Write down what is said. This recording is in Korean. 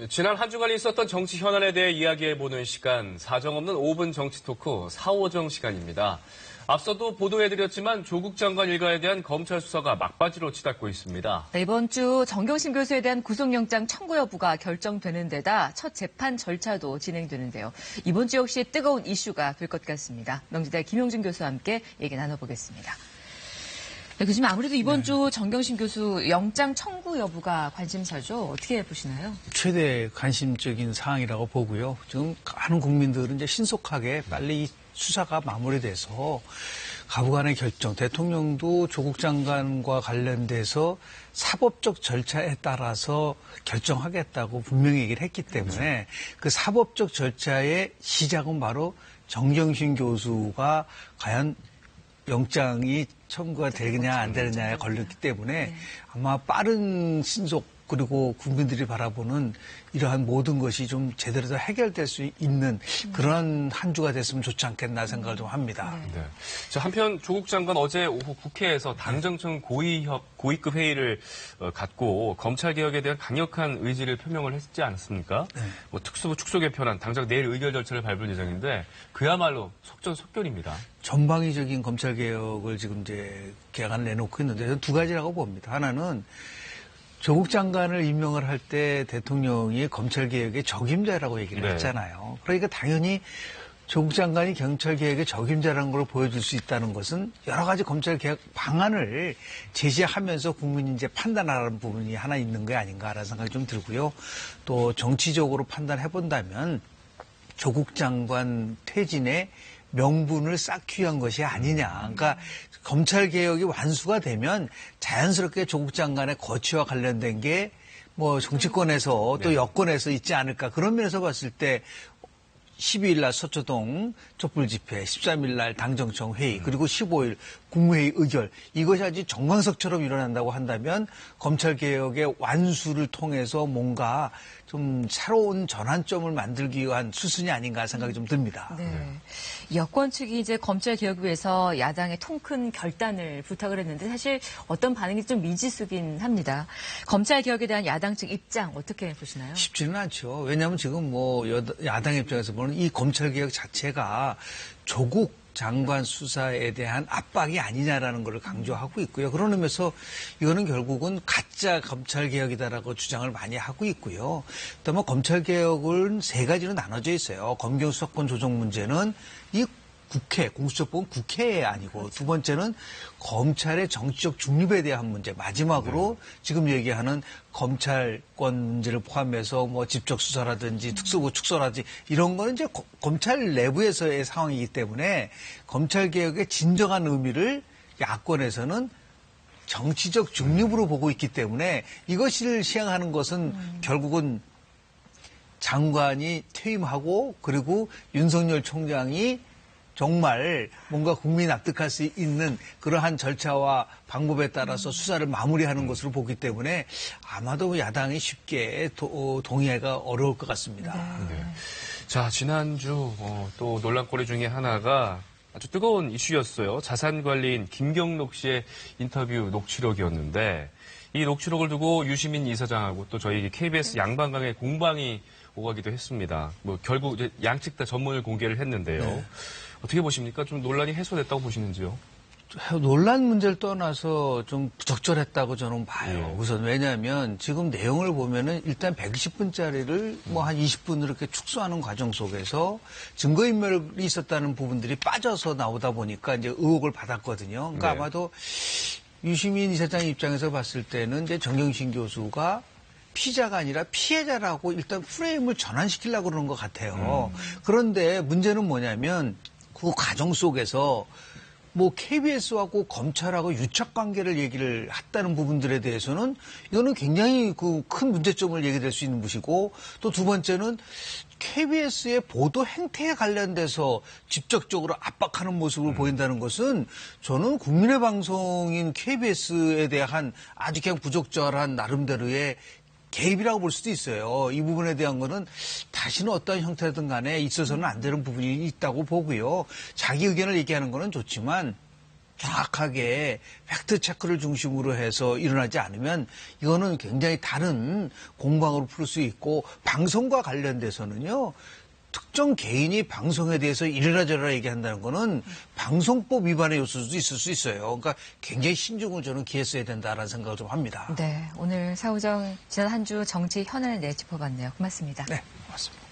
지난 한 주간 있었던 정치 현안에 대해 이야기해보는 시간, 사정없는 5분 정치 토크 4.5정 시간입니다. 앞서도 보도해드렸지만 조국 장관 일가에 대한 검찰 수사가 막바지로 치닫고 있습니다. 네, 이번 주 정경심 교수에 대한 구속영장 청구 여부가 결정되는 데다 첫 재판 절차도 진행되는데요. 이번 주 역시 뜨거운 이슈가 될 것 같습니다. 명지대 김용준 교수와 함께 얘기 나눠보겠습니다. 네, 교수님, 아무래도 이번 주 정경심 교수 영장 청구 여부가 관심사죠. 어떻게 보시나요? 최대 관심적인 사항이라고 보고요. 지금 많은 국민들은 이제 신속하게 빨리 이 수사가 마무리돼서 가부간의 결정, 대통령도 조국 장관과 관련돼서 사법적 절차에 따라서 결정하겠다고 분명히 얘기를 했기 때문에 그 사법적 절차의 시작은 바로 정경심 교수가 과연 영장이 청구가 되느냐 안 되느냐에 걸렸기 때문에 아마 빠른 신속 그리고 국민들이 바라보는 이러한 모든 것이 좀 제대로 다 해결될 수 있는 그런 한 주가 됐으면 좋지 않겠나 생각을 좀 합니다. 네. 자, 한편 조국 장관 어제 오후 국회에서 당정청 고위급 회의를 갖고 검찰개혁에 대한 강력한 의지를 표명을 했지 않았습니까? 네. 뭐 특수부 축소 개편안 당장 내일 의결 절차를 밟을 예정인데 그야말로 속전속결입니다. 전방위적인 검찰개혁을 지금 이제 개혁안을 내놓고 있는데 저는 두 가지라고 봅니다. 하나는 조국 장관을 임명을 할 때 대통령이 검찰개혁의 적임자라고 얘기를 했잖아요. 그러니까 당연히 조국 장관이 경찰개혁의 적임자라는 걸 보여줄 수 있다는 것은 여러 가지 검찰개혁 방안을 제시하면서 국민이 이제 판단하라는 부분이 하나 있는 게 아닌가라는 생각이 좀 들고요. 또 정치적으로 판단해 본다면 조국 장관 퇴진의 명분을 쌓기 위한 것이 아니냐. 그러니까 검찰개혁이 완수가 되면 자연스럽게 조국 장관의 거취와 관련된 게 뭐 정치권에서 또 여권에서 있지 않을까. 그런 면에서 봤을 때 12일 날 서초동 촛불 집회, 13일 날 당정청 회의, 그리고 15일 국무회의 의결. 이것이 아주 정광석처럼 일어난다고 한다면 검찰개혁의 완수를 통해서 뭔가 좀 새로운 전환점을 만들기 위한 수순이 아닌가 생각이 좀 듭니다. 네. 여권 측이 이제 검찰개혁을 위해서 야당에 통큰 결단을 부탁을 했는데 사실 어떤 반응이 좀 미지수긴 합니다. 검찰개혁에 대한 야당 측 입장 어떻게 보시나요? 쉽지는 않죠. 왜냐하면 지금 뭐 야당 입장에서 보는 이 검찰개혁 자체가 조국 장관 수사에 대한 압박이 아니냐라는 걸 강조하고 있고요. 그런 의미에서 이거는 결국은 가짜 검찰개혁이다라고 주장을 많이 하고 있고요. 그다음에 검찰개혁은 세 가지로 나눠져 있어요. 검경 수사권 조정 문제는 이 국회, 공수처법은 국회에 아니고 두 번째는 검찰의 정치적 중립에 대한 문제, 마지막으로 지금 얘기하는 검찰권 문제를 포함해서 뭐 직접 수사라든지 특수부 축소라든지 이런 거는 이제 검찰 내부에서의 상황이기 때문에 검찰개혁의 진정한 의미를 야권에서는 정치적 중립으로 보고 있기 때문에 이것을 시행하는 것은 결국은 장관이 퇴임하고 그리고 윤석열 총장이 정말 뭔가 국민이 납득할 수 있는 그러한 절차와 방법에 따라서 수사를 마무리하는 것으로 보기 때문에 아마도 야당이 쉽게 동의하기가 어려울 것 같습니다. 네. 자, 지난주 또 논란거리 중에 하나가 아주 뜨거운 이슈였어요. 자산관리인 김경록 씨의 인터뷰 녹취록이었는데 이 녹취록을 두고 유시민 이사장하고 또 저희 KBS 양반강의 공방이 오가기도 했습니다. 뭐 결국 이제 양측 다 전문을 공개를 했는데요. 네. 어떻게 보십니까? 좀 논란이 해소됐다고 보시는지요? 논란 문제를 떠나서 좀 부적절했다고 저는 봐요. 우선 왜냐하면 지금 내용을 보면은 일단 120분짜리를 뭐 한 20분으로 이렇게 축소하는 과정 속에서 증거인멸이 있었다는 부분들이 빠져서 나오다 보니까 이제 의혹을 받았거든요. 그러니까 아마도 유시민 이사장 입장에서 봤을 때는 이제 정경심 교수가 피자가 아니라 피해자라고 일단 프레임을 전환시키려고 그러는 것 같아요. 그런데 문제는 뭐냐면 그 과정 속에서 뭐 KBS하고 검찰하고 유착관계를 얘기를 했다는 부분들에 대해서는 이거는 굉장히 그 큰 문제점을 얘기될 수 있는 것이고 또 두 번째는 KBS의 보도 행태에 관련돼서 직접적으로 압박하는 모습을 보인다는 것은 저는 국민의 방송인 KBS에 대한 아주 그냥 부적절한 나름대로의 개입이라고 볼 수도 있어요. 이 부분에 대한 거는 다시는 어떤 형태든 간에 있어서는 안 되는 부분이 있다고 보고요. 자기 의견을 얘기하는 거는 좋지만 정확하게 팩트 체크를 중심으로 해서 일어나지 않으면 이거는 굉장히 다른 공방으로 풀 수 있고 방송과 관련돼서는요. 특정 개인이 방송에 대해서 이래라 저래라 얘기한다는 거는 방송법 위반의 요소도 있을 수 있어요. 그러니까 굉장히 신중을 저는 기했어야 된다라는 생각을 좀 합니다. 네, 오늘 사우정 지난 한 주 정치 현안에 대해 짚어봤네요. 고맙습니다. 네, 고맙습니다.